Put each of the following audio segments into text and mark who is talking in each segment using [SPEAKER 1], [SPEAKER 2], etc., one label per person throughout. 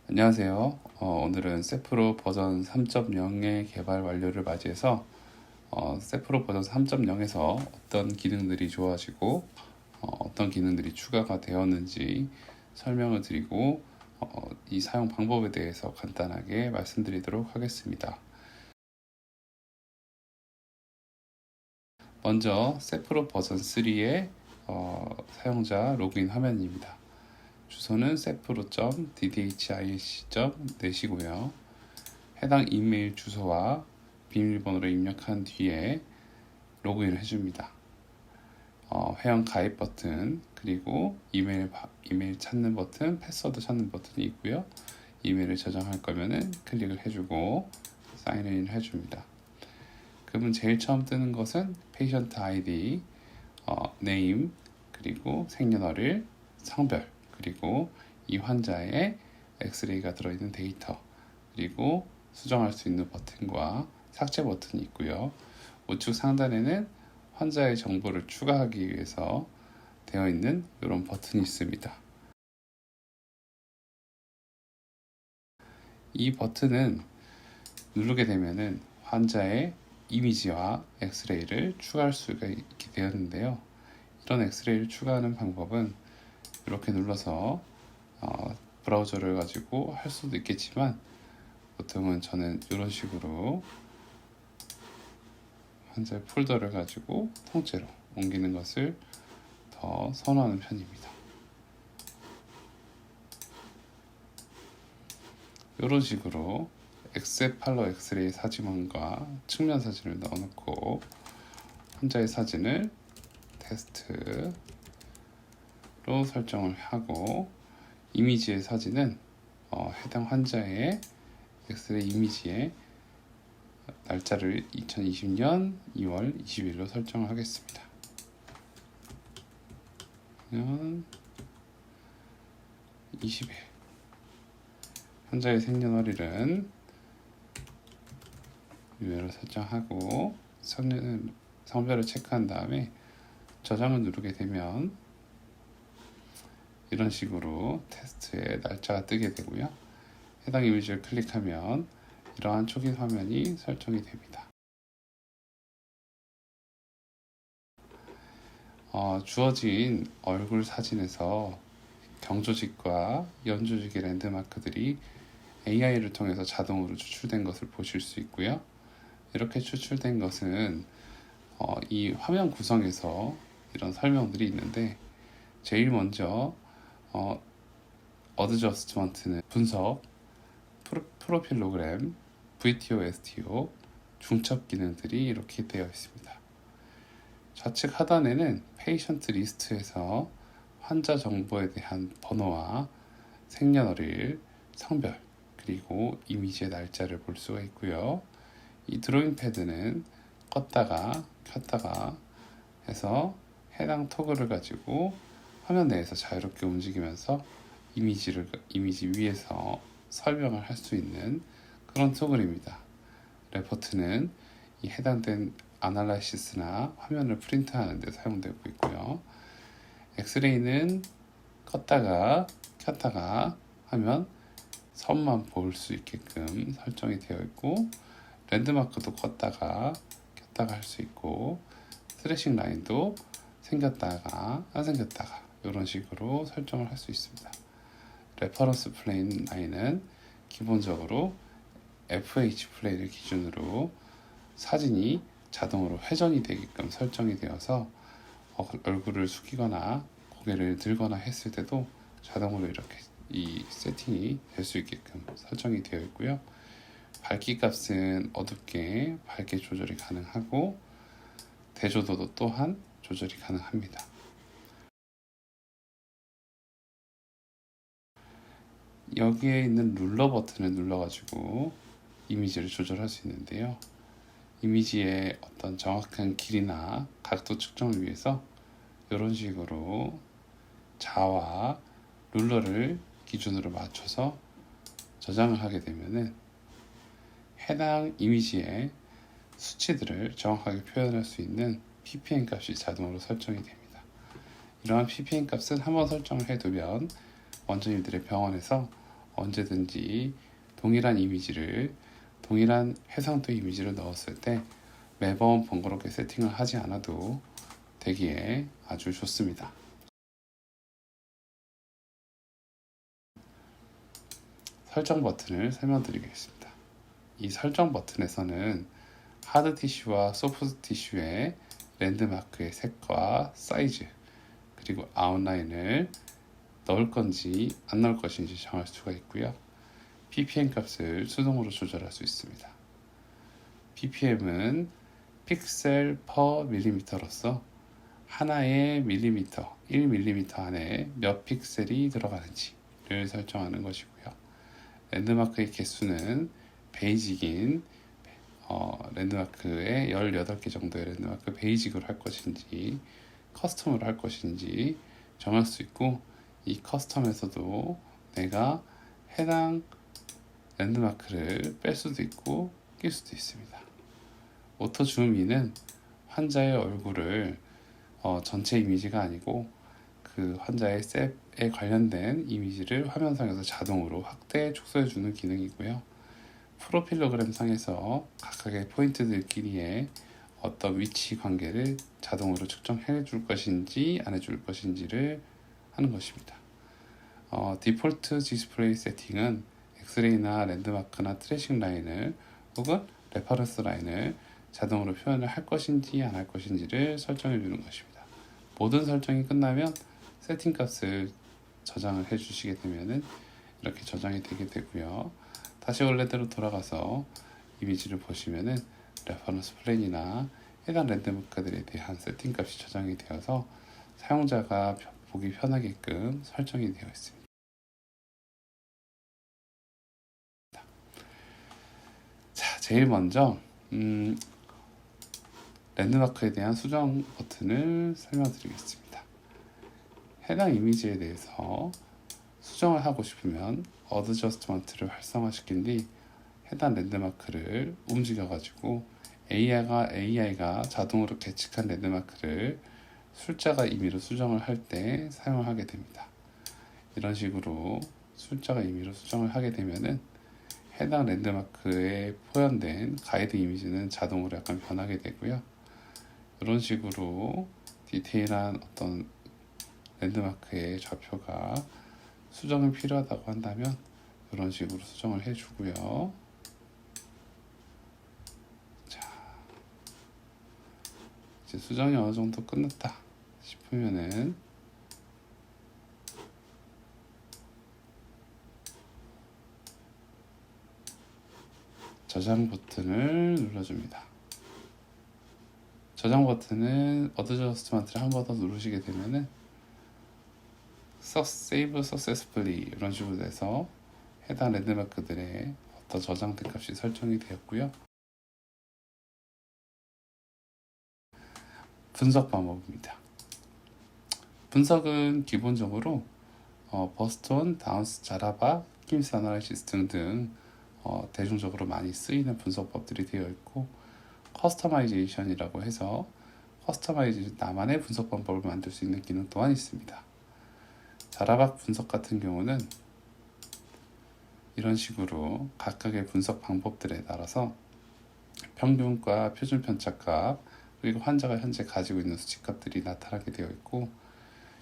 [SPEAKER 1] 안녕하세요. 오늘은 세프로 버전 3.0의 개발 완료를 맞이해서 세프로 버전 3.0에서 어떤 기능들이 좋아지고 어떤 기능들이 추가가 되었는지 설명을 드리고 이 사용 방법에 대해서 간단하게 말씀드리도록 하겠습니다. 먼저 세프로 버전 3의 사용자 로그인 화면입니다. 주소는 sepro.ddhic.net이고요. 해당 이메일 주소와 비밀번호를 입력한 뒤에 로그인을 해줍니다. 회원 가입 버튼, 그리고 이메일 찾는 버튼, 패스워드 찾는 버튼이 있고요. 이메일을 저장할 거면은 클릭을 해주고 사인인 해줍니다. 그러면 제일 처음 뜨는 것은 페이션트 아이디, 네임, 그리고 생년월일, 성별, 그리고 이 환자의 엑스레이가 들어있는 데이터, 그리고 수정할 수 있는 버튼과 삭제 버튼이 있고요. 우측 상단에는 환자의 정보를 추가하기 위해서 되어 있는 이런 버튼이 있습니다. 이 버튼은 누르게 되면은 환자의 이미지와 엑스레이를 추가할 수가 있게 되었는데요. 이런 엑스레이를 추가하는 방법은 이렇게 눌러서 브라우저를 가지고 할 수도 있겠지만 보통은 저는 이런 식으로 환자의 폴더를 가지고 통째로 옮기는 것을 더 선호하는 편입니다. 이런 식으로 엑세팔로 엑스레이 사진원과 측면 사진을 넣어놓고 환자의 사진을 테스트로 설정을 하고 이미지의 사진은 해당 환자의 엑스레이 이미지의 날짜를 2020년 2월 20일로 설정을 하겠습니다. 20일 환자의 생년월일은 유효로 설정하고 성별을 체크한 다음에 저장을 누르게 되면 이런 식으로 테스트의 날짜가 뜨게 되고요. 해당 이미지를 클릭하면 이러한 초기 화면이 설정이 됩니다. 주어진 얼굴 사진에서 경조직과 연조직의 랜드마크들이 AI를 통해서 자동으로 추출된 것을 보실 수 있고요. 이렇게 추출된 것은 이 화면 구성에서 이런 설명들이 있는데 제일 먼저 어드저스트먼트는 분석, 프로필로그램, VTO, STO, 중첩 기능들이 이렇게 되어 있습니다. 좌측 하단에는 페이션트 리스트에서 환자 정보에 대한 번호와 생년월일, 성별, 그리고 이미지의 날짜를 볼 수가 있고요. 이 드로잉 패드는 껐다가 켰다가 해서 해당 토글을 가지고 화면 내에서 자유롭게 움직이면서 이미지 위에서 설명을 할 수 있는 그런 토글입니다. 레포트는 이 해당된 아날라이시스나 화면을 프린트하는 데 사용되고 있고요. 엑스레이는 껐다가 켰다가 하면 선만 볼 수 있게끔 설정이 되어 있고 랜드마크도 껐다가 켰다가 할 수 있고 트래싱 라인도 생겼다가 안 생겼다가 이런 식으로 설정을 할 수 있습니다. 레퍼런스 플레인 라인은 기본적으로 FH 플레이를 기준으로 사진이 자동으로 회전이 되게끔 설정이 되어서 얼굴을 숙이거나 고개를 들거나 했을 때도 자동으로 이렇게 이 세팅이 될 수 있게끔 설정이 되어 있고요. 밝기 값은 어둡게 밝게 조절이 가능하고 대조도도 또한 조절이 가능합니다. 여기에 있는 룰러 버튼을 눌러가지고 이미지를 조절할 수 있는데요. 이미지의 어떤 정확한 길이나 각도 측정을 위해서 이런 식으로 자와 룰러를 기준으로 맞춰서 저장을 하게 되면은 해당 이미지의 수치들을 정확하게 표현할 수 있는 ppm 값이 자동으로 설정이 됩니다. 이러한 ppm 값은 한번 설정을 해두면 원장님들의 병원에서 언제든지 동일한 이미지를, 동일한 해상도 이미지를 넣었을 때 매번 번거롭게 세팅을 하지 않아도 되기에 아주 좋습니다. 설정 버튼을 설명드리겠습니다. 이 설정 버튼에서는 하드 티슈와 소프트 티슈의 랜드마크의 색과 사이즈, 그리고 아웃라인을 넣을 건지 안 넣을 것인지 정할 수가 있고요. ppm 값을 수동으로 조절할 수 있습니다. ppm은 픽셀 퍼 밀리미터로서 하나의 밀리미터, 1밀리미터 안에 몇 픽셀이 들어가는지를 설정하는 것이고요. 랜드마크의 개수는 베이직인 랜드마크의 18개 정도의 랜드마크 베이직으로 할 것인지 커스텀으로 할 것인지 정할 수 있고, 이 커스텀에서도 내가 해당 랜드마크를 뺄 수도 있고 낄 수도 있습니다. 오토 줌인은 환자의 얼굴을 전체 이미지가 아니고 그 환자의 셋에 관련된 이미지를 화면상에서 자동으로 확대, 축소해 주는 기능이고요. 프로필로그램 상에서 각각의 포인트들끼리의 어떤 위치 관계를 자동으로 측정해 줄 것인지 안 해줄 것인지를 하는 것입니다. 디폴트 디스플레이 세팅은 엑스레이나 랜드마크나 트래싱 라인을 혹은 레퍼런스 라인을 자동으로 표현을 할 것인지 안 할 것인지를 설정해 주는 것입니다. 모든 설정이 끝나면 세팅 값을 저장을 해 주시게 되면은 이렇게 저장이 되게 되고요. 다시 원래대로 돌아가서 이미지를 보시면은 레퍼런스 플랜이나 해당 랜드마크들에 대한 세팅 값이 저장이 되어서 사용자가 보기 편하게끔 설정이 되어 있습니다. 자, 제일 먼저 랜드마크에 대한 수정 버튼을 설명드리겠습니다. 해당 이미지에 대해서 수정을 하고 싶으면 어드저스트먼트를 활성화시킨 뒤 해당 랜드마크를 움직여가지고 AI가 자동으로 계측한 랜드마크를 숫자가 임의로 수정을 할 때 사용을 하게 됩니다. 이런 식으로 숫자가 임의로 수정을 하게 되면은 해당 랜드마크에 포함된 가이드 이미지는 자동으로 약간 변하게 되고요. 이런 식으로 디테일한 어떤 랜드마크의 좌표가 수정이 필요하다고 한다면 이런 식으로 수정을 해주고요. 자, 이제 수정이 어느 정도 끝났다 싶으면은 저장 버튼을 눌러줍니다. 저장 버튼은 어드저스트먼트를 한 번 더 누르시게 되면은 Save Successfully 이런 식으로 돼서 해당 랜드마크들의 어떤 저장된 값이 설정이 되었고요. 분석 방법입니다. 분석은 기본적으로 버스턴, 다운스, 자라바, 김스 아나리시스 등등 대중적으로 많이 쓰이는 분석법들이 되어 있고, 커스터마이제이션이라고 해서 나만의 분석 방법을 만들 수 있는 기능 또한 있습니다. 자라박 분석 같은 경우는 이런 식으로 각각의 분석 방법들에 따라서 평균과 표준 편차값, 그리고 환자가 현재 가지고 있는 수치값들이 나타나게 되어 있고,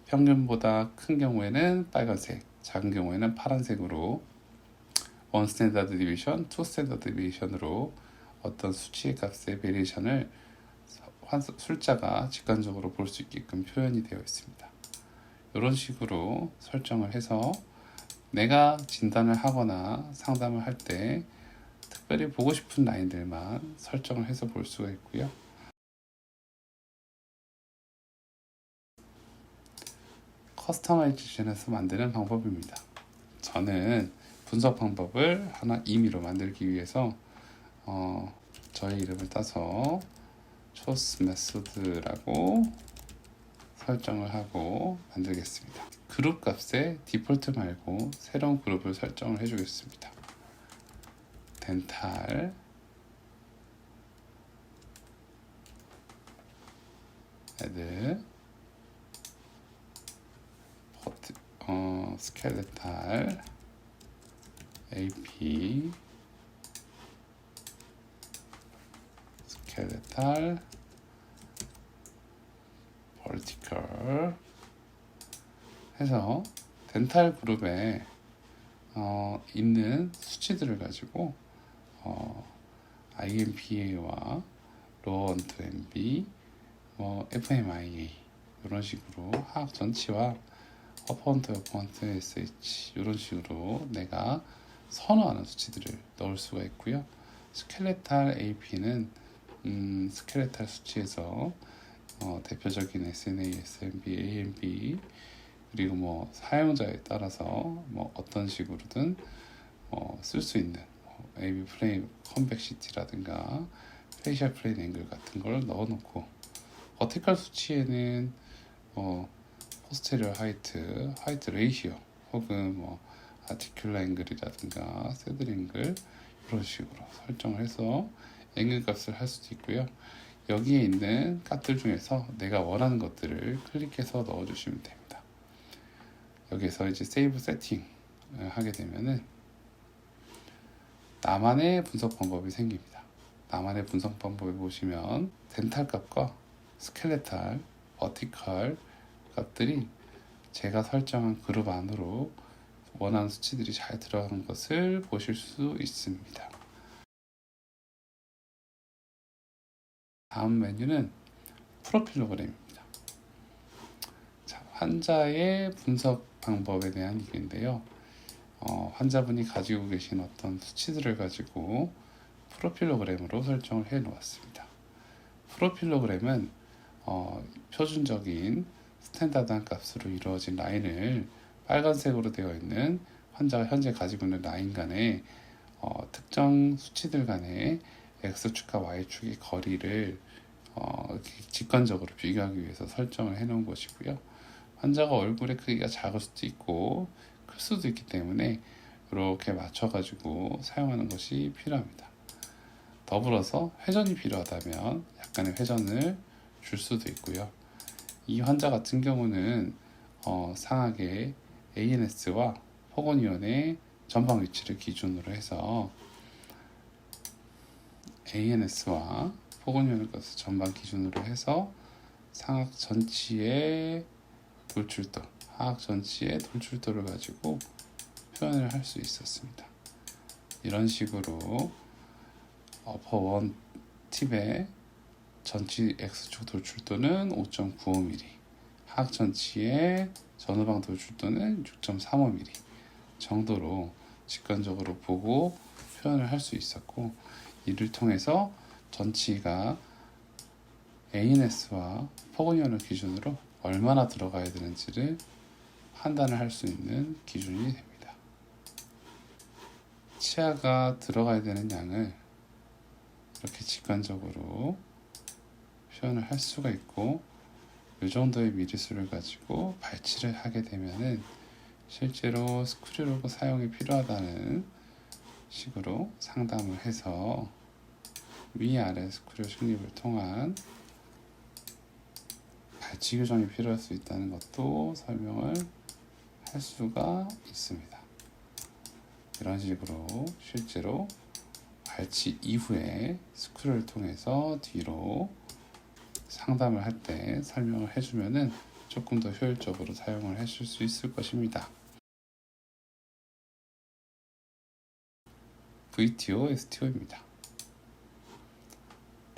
[SPEAKER 1] 평균보다 큰 경우에는 빨간색, 작은 경우에는 파란색으로 1 스탠다드 디비전, 2 스탠다드 디비전으로 어떤 수치의 값의 베리에이션을 숫자가 직관적으로 볼 수 있게끔 표현이 되어 있습니다. 이런 식으로 설정을 해서 내가 진단을 하거나 상담을 할 때 특별히 보고 싶은 라인들만 설정을 해서 볼 수가 있고요. 커스터마이제이션에서 만드는 방법입니다. 저는 분석 방법을 하나 임의로 만들기 위해서 저의 이름을 따서 초스 메소드라고 설정을 하고 만들겠습니다. 그룹 값에 디폴트 말고 새로운 그룹을 설정을 해주겠습니다. 덴탈 애들 스켈레탈 AP skeletal vertical 해서 덴탈 그룹에 있는 수치들을 가지고 IMPA와 로어 언트 MB, FMIA 이런 식으로 하악 전치와 어퍼 언트, 어퍼 언트 SH 이런 식으로 내가 선호하는 수치들을 넣을 수가 있고요. 스켈레탈 AP는 스켈레탈 수치에서 대표적인 SNA, SNB, AMB 그리고 사용자에 따라서 어떤 식으로든 쓸 수 있는 AB 플레인 컨벡시티라든가 페이셜 플레인 앵글 같은 걸 넣어놓고 버티컬 수치에는 포스테리어 하이트 레이시오 혹은 아티큘라 앵글이라든가 새들 앵글 이런 식으로 설정을 해서 앵글 값을 할 수도 있고요. 여기에 있는 값들 중에서 내가 원하는 것들을 클릭해서 넣어주시면 됩니다. 여기서 이제 세이브 세팅 하게 되면은 나만의 분석 방법이 생깁니다. 나만의 분석 방법에 보시면 덴탈 값과 스켈레탈, 버티컬 값들이 제가 설정한 그룹 안으로 원하는 수치들이 잘 들어간 것을 보실 수 있습니다. 다음 메뉴는 프로필로그램입니다. 자, 환자의 분석 방법에 대한 얘기인데요. 환자분이 가지고 계신 어떤 수치들을 가지고 프로필로그램으로 설정을 해 놓았습니다. 프로필로그램은 표준적인 스탠다드한 값으로 이루어진 라인을 빨간색으로 되어 있는 환자가 현재 가지고 있는 라인 간의 특정 수치들 간의 X축과 Y축의 거리를 직관적으로 비교하기 위해서 설정을 해 놓은 것이고요. 환자가 얼굴의 크기가 작을 수도 있고 클 수도 있기 때문에 이렇게 맞춰 가지고 사용하는 것이 필요합니다. 더불어서 회전이 필요하다면 약간의 회전을 줄 수도 있고요. 이 환자 같은 경우는 상하게 ANS와 포건위원의 전방 위치를 기준으로 해서 ANS와 포건위원의 것을 전방 기준으로 해서 상악 전치의 돌출도, 하악 전치의 돌출도를 가지고 표현을 할 수 있었습니다. 이런 식으로 어퍼 원 팁의 전치 X축 돌출도는 5.95mm, 하악 전치의 전후방 돌출도는 6.35mm 정도로 직관적으로 보고 표현을 할 수 있었고, 이를 통해서 전치가 ANS와 포근위원을 기준으로 얼마나 들어가야 되는지를 판단을 할 수 있는 기준이 됩니다. 치아가 들어가야 되는 양을 이렇게 직관적으로 표현을 할 수가 있고, 이 정도의 미리수를 가지고 발치를 하게 되면은 실제로 스크류로그 사용이 필요하다는 식으로 상담을 해서 위아래 스크류 식립을 통한 발치 교정이 필요할 수 있다는 것도 설명을 할 수가 있습니다. 이런 식으로 실제로 발치 이후에 스크류를 통해서 뒤로 상담을 할 때 설명을 해주면은 조금 더 효율적으로 사용을 하실 수 있을 것입니다. VTO, STO입니다.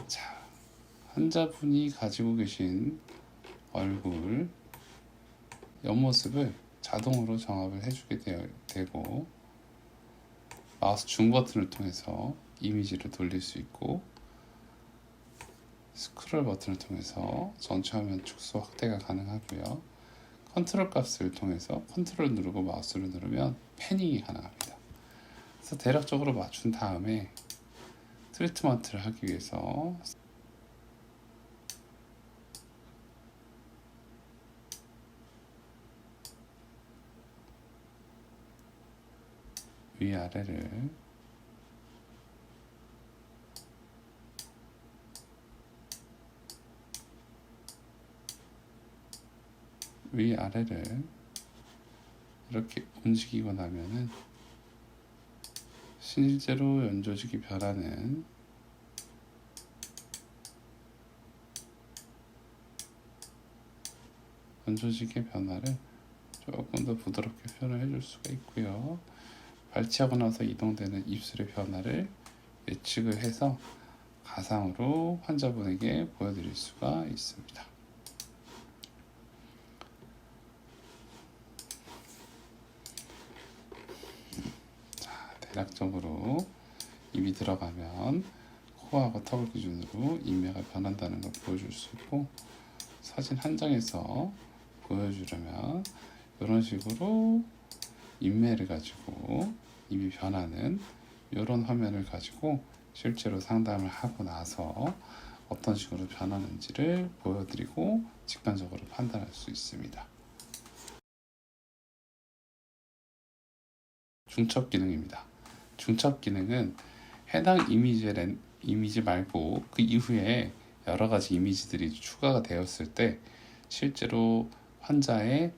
[SPEAKER 1] 자, 환자분이 가지고 계신 얼굴 옆모습을 자동으로 정합을 해주게 되고, 마우스 중 버튼을 통해서 이미지를 돌릴 수 있고, 스크롤 버튼을 통해서 전체 화면 축소 확대가 가능하고요. 컨트롤 값을 통해서 컨트롤 누르고 마우스를 누르면 패닝이 가능합니다. 그래서 대략적으로 맞춘 다음에 트리트먼트를 하기 위해서 위아래를 이렇게 움직이고 나면은 실제로 연조직이 변하는 연조직의 변화를 조금 더 부드럽게 표현을 해줄 수가 있고요. 발치하고 나서 이동되는 입술의 변화를 예측을 해서 가상으로 환자분에게 보여드릴 수가 있습니다. 자, 대략적으로 입이 들어가면 코하고 턱을 기준으로 인매가 변한다는 걸 보여줄 수 있고, 사진 한 장에서 보여주려면 이런 식으로 인매를 가지고 입이 변하는 이런 화면을 가지고 실제로 상담을 하고 나서 어떤 식으로 변하는지를 보여드리고 직관적으로 판단할 수 있습니다. 중첩 기능입니다. 중첩 기능은 해당 이미지 말고 그 이후에 여러 가지 이미지들이 추가가 되었을 때 실제로 환자의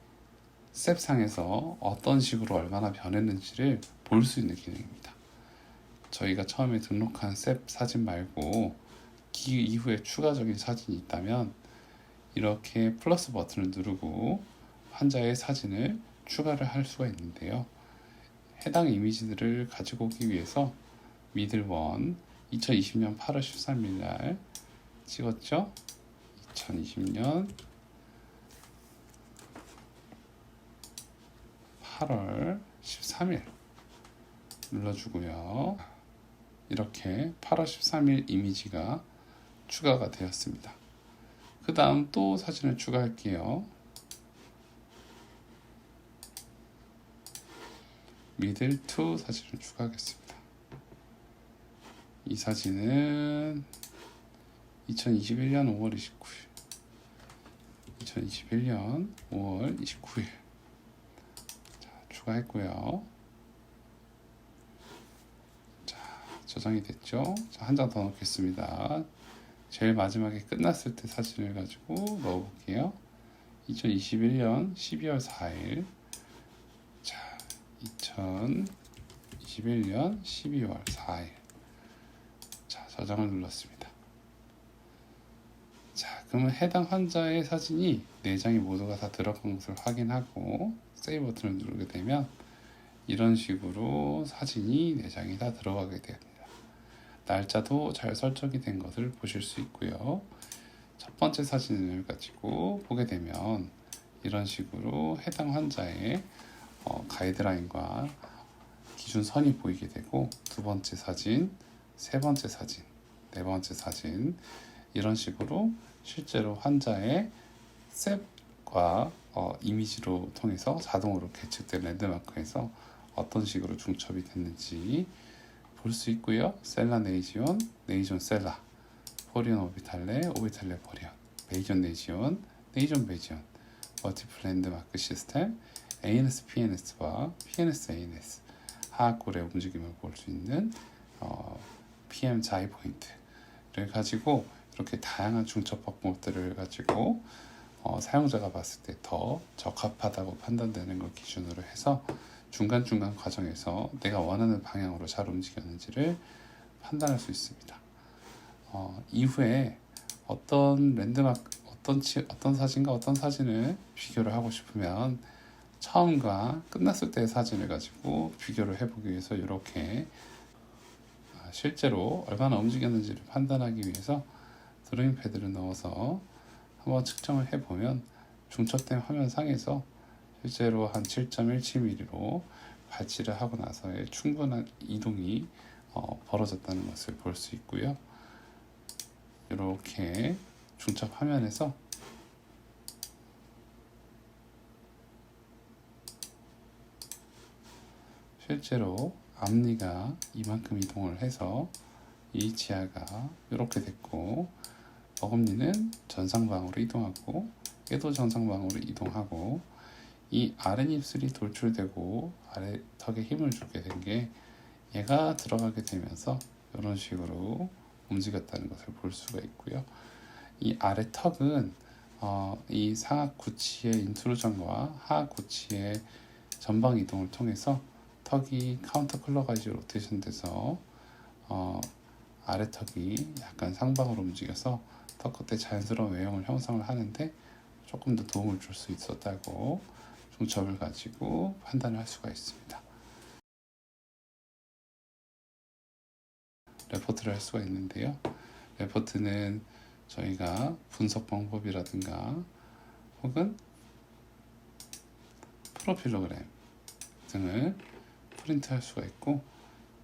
[SPEAKER 1] 셉상에서 어떤 식으로 얼마나 변했는지를 볼 수 있는 기능입니다. 저희가 처음에 등록한 셉 사진 말고 그 이후에 추가적인 사진이 있다면 이렇게 플러스 버튼을 누르고 환자의 사진을 추가를 할 수가 있는데요. 해당 이미지들을 가지고 오기 위해서 미들원 2020년 8월 13일 날 찍었죠? 2020년 8월 13일 눌러주고요. 이렇게 8월 13일 이미지가 추가가 되었습니다. 그 다음 또 사진을 추가할게요. 미들 2 사진을 추가하겠습니다. 이 사진은 2021년 5월 29일 2021년 5월 29일 자, 추가했고요. 자, 저장이 됐죠? 자, 한 장 더 넣겠습니다. 제일 마지막에 끝났을 때 사진을 가지고 넣어볼게요. 2021년 12월 4일 자, 2021년 12월 4일 자, 저장을 눌렀습니다. 자, 그러면 해당 환자의 사진이 4장이 모두가 다 들어간 것을 확인하고 세이브 버튼을 누르게 되면 이런 식으로 사진이 4장이 다 들어가게 됩니다. 날짜도 잘 설정이 된 것을 보실 수 있고요. 첫 번째 사진을 가지고 보게 되면 이런 식으로 해당 환자의 가이드라인과 기준선이 보이게 되고, 두 번째 사진, 세 번째 사진, 네 번째 사진 이런 식으로 실제로 환자의 셉과 이미지로 통해서 자동으로 계측된 랜드마크에서 어떤 식으로 중첩이 됐는지 볼 수 있고요. 셀라 네이지온, 네이존 셀라, 포리온 오비탈레, 오비탈레 포리온, 베이존 네이지온, 네이존 베이지온, 멀티플 랜드마크 시스템, ANS PNS와 PNS ANS 하악골의 움직임을 볼 수 있는 PM 자이 포인트를 가지고 이렇게 다양한 중첩 방법들을 가지고 사용자가 봤을 때 더 적합하다고 판단되는 걸 기준으로 해서 중간중간 과정에서 내가 원하는 방향으로 잘 움직였는지를 판단할 수 있습니다. 이후에 어떤 랜드마크, 어떤 사진과 어떤 사진을 비교를 하고 싶으면 처음과 끝났을 때의 사진을 가지고 비교를 해보기 위해서 이렇게 실제로 얼마나 움직였는지를 판단하기 위해서 드로잉 패드를 넣어서 한번 측정을 해보면 중첩된 화면상에서 실제로 한 7.17mm로 발치를 하고 나서의 충분한 이동이 벌어졌다는 것을 볼 수 있고요. 이렇게 중첩 화면에서 실제로 앞니가 이만큼 이동을 해서 이 지하가 이렇게 됐고, 어금니는 전상방으로 이동하고 얘도 전상방으로 이동하고, 이 아랫입술이 돌출되고 아래 턱에 힘을 주게 된 게 얘가 들어가게 되면서 이런 식으로 움직였다는 것을 볼 수가 있고요. 이 아래 턱은 이 상악 구치의 인트루전과 하악 구치의 전방 이동을 통해서 턱이 카운터 클럭까지 로테이션 돼서 아래 턱이 약간 상방으로 움직여서 턱 끝에 자연스러운 외형을 형성을 하는데 조금 더 도움을 줄 수 있었다고 중첩을 가지고 판단을 할 수가 있습니다. 레포트를 할 수가 있는데요. 레포트는 저희가 분석 방법이라든가 혹은 프로필로그램 등을 프린트할 수가 있고,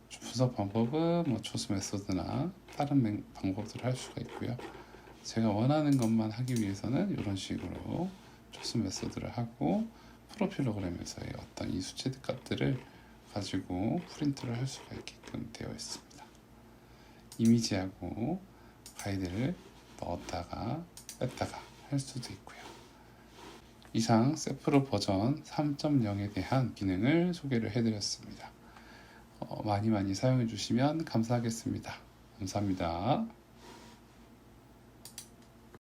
[SPEAKER 1] 분석 방법은 뭐 초스 메소드나 다른 방법들을 할 수가 있고요. 제가 원하는 것만 하기 위해서는 이런 식으로 초스 메소드를 하고 프로필로그램에서의 어떤 이 수치드 값들을 가지고 프린트를 할 수가 있게끔 되어 있습니다. 이미지하고 가이드를 넣었다가 뺐다가 할 수도 있고요. 이상 세프로 버전 3.0에 대한 기능을 소개를 해드렸습니다. 많이 사용해 주시면 감사하겠습니다. 감사합니다.